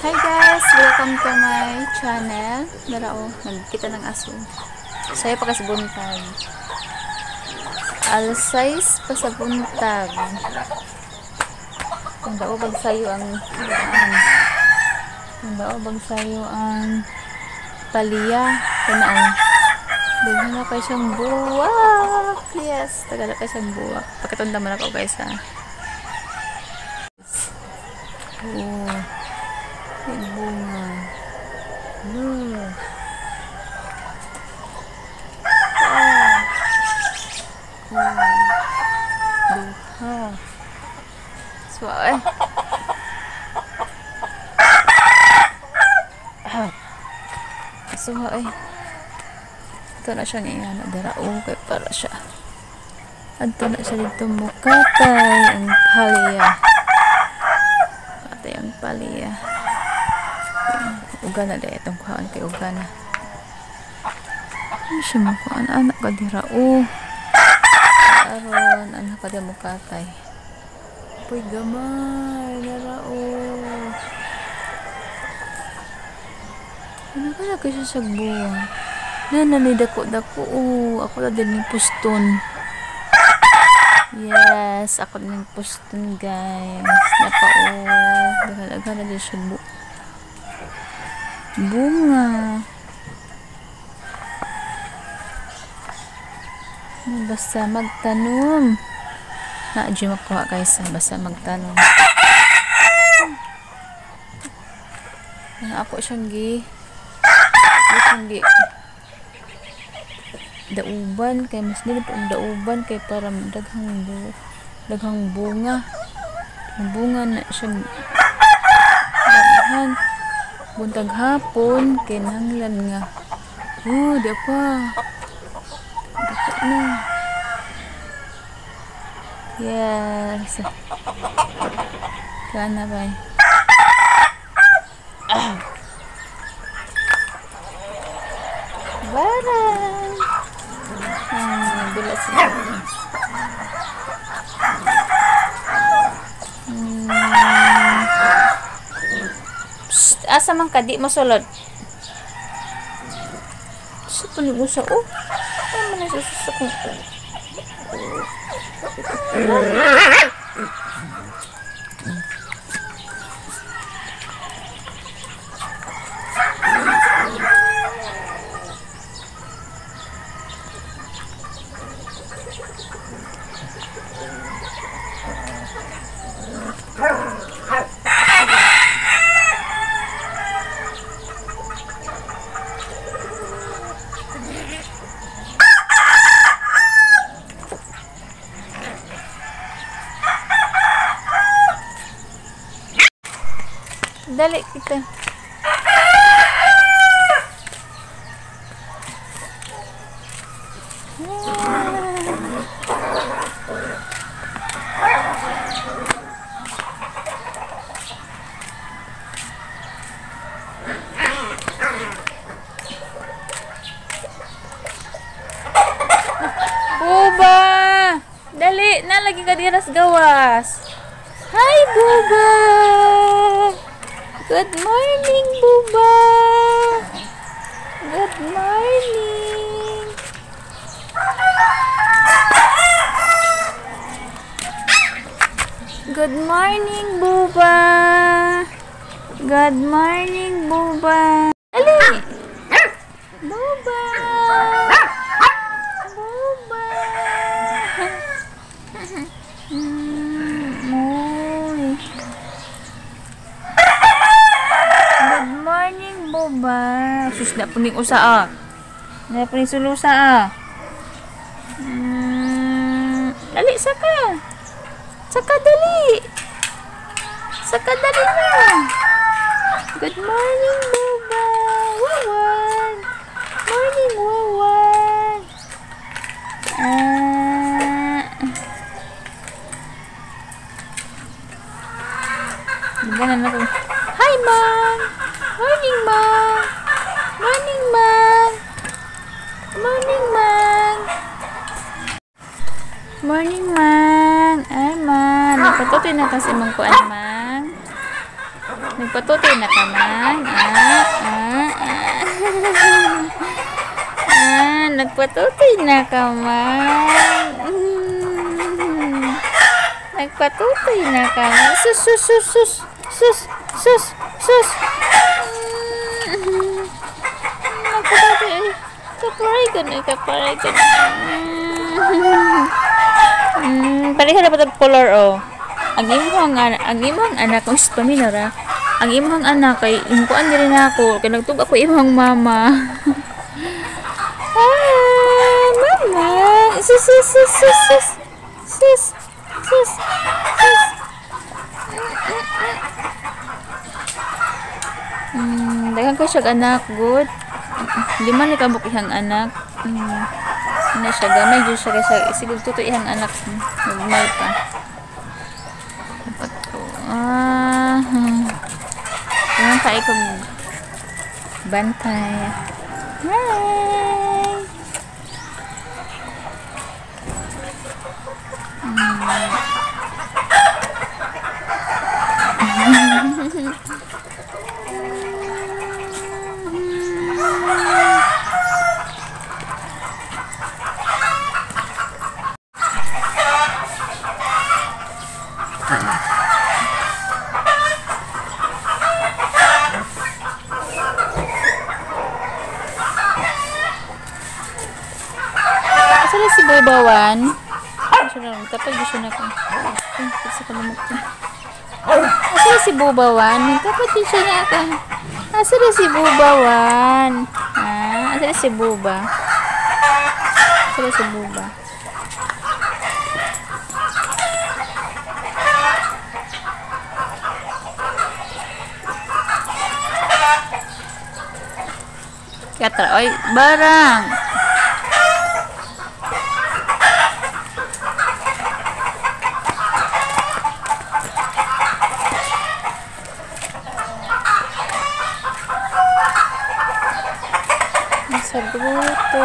Hi guys! Welcome to my channel. Darao, nagkita ng aso. Sayo pa sa buntag. Alsize pa sa buntag. Ang dao bag sayo ang paliya. Kanaon. Daghan na pa siyang buwak. Yes, tagala pa siyang buwak. Pakitunda mo na ko guys ha. Oh. Yung bunga. Duha. So, so, ito na siya ngayon. Darao kay para siya. Ito na siya dito mukatay. Ang paliya. Mukatay ang paliya. Uga na dahil itong kuhaan kay uga na. Ano siya mukuhaan? Anak ka dirao. Aron, anak ka di mukatay. Uy, gamay. Narao. Ano ka na kasi sa buwan? Nananidako-dako. Ako na din yung puston. Yes, ako din yung puston guys. Napao. Dagalaga na din siya bunga. Basta magtanom. Na-adyo makuha guys. Basta magtanom. Ako siyang dauban kay mas nila ang dauban kay para daghang bunga. Ang bunga na siyang daghan. Buntag hapon kay nahanglan nga. Oh, di pa. Dapat na. Yes. Kana ba? Barang. Bilas na. Asa man ka di mo sulod. Sa punig mo sa ano man nasususa ko. Dali kita. Buba! Dali, na lagi ka diras gawas. Hi, Buba! Good morning, Buba! Good morning! Good morning, Buba! Good morning, Buba! Ali! Buba! Buba! Buba. Sus, na puning usa na puning sulusa Dali, saka. Saka dali. Saka dali na. Good morning, Buba. Wawan. Morning, Wawan. Gana na ko. Hi, Mom. Morning, Mom. Morning, Mom. Morning, Mom. Morning, Mang. Ay, Mang. Napatutin na kasi mangkuan, Mang. Nagpatutoy na ka man. Nagpatutoy na ka man. Nagpatutoy na ka man. Sus, sus, sus, sus. Sus, sus, sus. Nagpatutoy. Kaparay ka na, kaparay ka na. Pareha na pa color, oh. Ang imong anak kung is paminara. Ang imong anak kay imkuan diri na ako kay nagtug ako imong mama. Mama. Sus sus sus sus sus. Sus sus sus. Daghang ko siya anak good. Lima ni kabuk ihang anak. Ano siya gamay jud siya kay siguro tuto ihang anak. Normal pa. Yan pa ikong bantay. Hi! Asal si Bubawan? Tapos gusto na ko. Asal si Bubawan? Tapos gusto na ako. Asal si Bubawan? Asal si Buba? Asal si Buba? Katra, oy, barang. Sa grupo.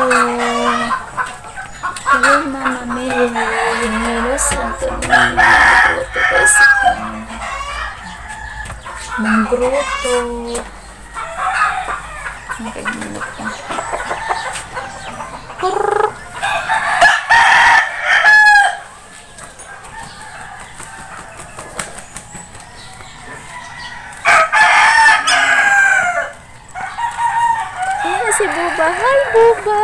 Yung mama Melo Santo grupo guys. Ng grupo. Nakaginulog ka. Si Buba. Hi, Buba.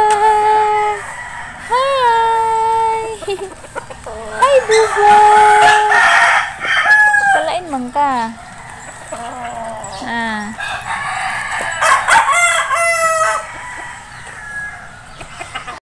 Hi. Hi, Buba. Palain man ka.